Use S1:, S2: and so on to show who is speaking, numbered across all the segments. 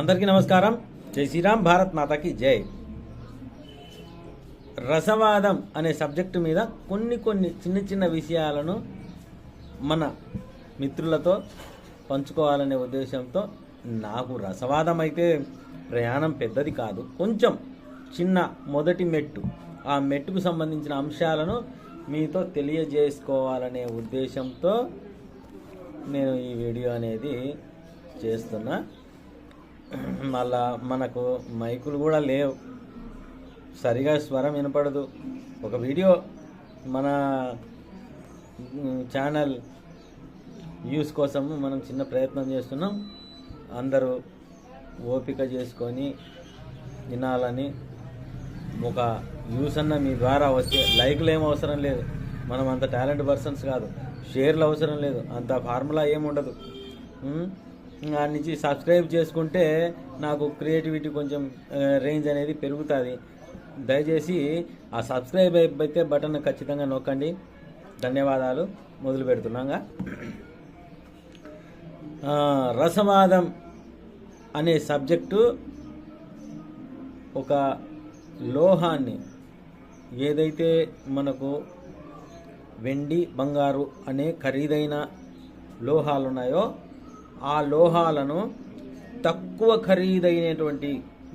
S1: అందరికీ నమస్కారం. జై శ్రీరామ్. భారత్ మాతాకి జై. రసవాదం అనే సబ్జెక్టు మీద కొన్ని చిన్న చిన్న విషయాలను మన మిత్రులతో పంచుకోవాలనే ఉద్దేశంతో నాకు రసవాదం అయితే ప్రయాణం పెద్దది కాదు, కొంచెం చిన్న మొదటి మెట్టు, ఆ మెట్టుకు సంబంధించిన అంశాలను మీతో తెలియజేసుకోవాలనే ఉద్దేశంతో నేను ఈ వీడియో అనేది చేస్తున్నా. మళ్ళా మనకు మైకులు కూడా లేవు, సరిగా స్వరం వినపడదు. ఒక వీడియో మన ఛానల్ వ్యూస్ కోసం మనం చిన్న ప్రయత్నం చేస్తున్నాం. అందరూ ఓపిక చేసుకొని వినాలని, ఒక వ్యూస్ అన్న మీ ద్వారా వస్తే, లైక్లు ఏం అవసరం లేదు, మనం అంత టాలెంట్ పర్సన్స్ కాదు, షేర్లు అవసరం లేదు, అంత ఫార్ములా ఏముండదు. దాని నుంచి సబ్స్క్రైబ్ చేసుకుంటే నాకు క్రియేటివిటీ కొంచెం రేంజ్ అనేది పెరుగుతుంది. దయచేసి ఆ సబ్స్క్రైబ్ అయితే బటన్ ఖచ్చితంగా నొక్కండి. ధన్యవాదాలు. మొదలు పెడుతున్నాగా. రసవాదం అనే సబ్జెక్టు ఒక లోహాన్ని, ఏదైతే మనకు వెండి బంగారు అనే ఖరీదైన లోహాలు ఉన్నాయో ఆ లోహాలను తక్కువ ఖరీదైనటువంటి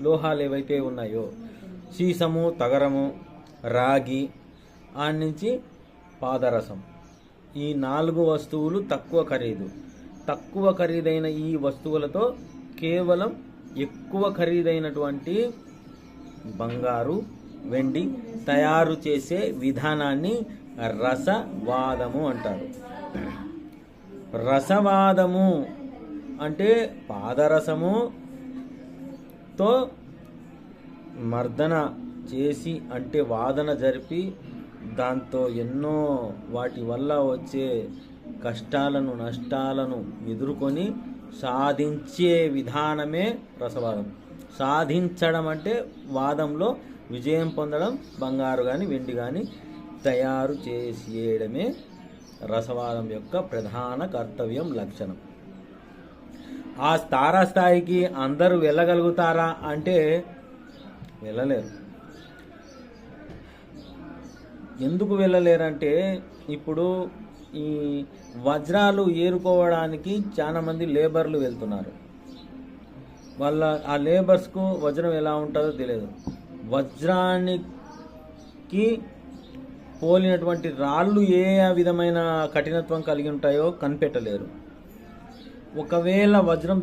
S1: లోహాలు ఏవైతే ఉన్నాయో, సీసము, తగరము, రాగి, ఆ నుంచి పాదరసం, ఈ 4 వస్తువులు తక్కువ ఖరీదు. తక్కువ ఖరీదైన ఈ వస్తువులతో కేవలం ఎక్కువ ఖరీదైనటువంటి బంగారు, వెండి తయారు చేసే విధానాన్ని రసవాదము అంటారు. రసవాదము అంటే పాదరసముతో మర్దన చేసి, అంటే వాదన జరిపి, దాంతో ఎన్నో వాటి వల్ల వచ్చే కష్టాలను, నష్టాలను ఎదుర్కొని సాధించే విధానమే రసవాదం. సాధించడం అంటే వాదంలో విజయం పొందడం, బంగారు కానీ వెండి కానీ తయారు చేసేయడమే రసవాదం యొక్క ప్రధాన కర్తవ్యం, లక్షణం. ఆ తారాస్థాయికి అందరూ వెళ్ళగలుగుతారా అంటే వెళ్ళలేరు. ఎందుకు వెళ్ళలేరంటే, ఇప్పుడు ఈ వజ్రాలు ఏరుకోవడానికి చాలా మంది లేబర్లు వెళ్తున్నారు. వాళ్ళ ఆ లేబర్స్కు వజ్రం ఎలా ఉంటుందో తెలియదు. వజ్రానికి పోలినటువంటి రాళ్ళు ఏ విధమైన కఠినత్వం కలిగి ఉంటాయో కనిపెట్టలేరు. ఒకవేళ వజ్రం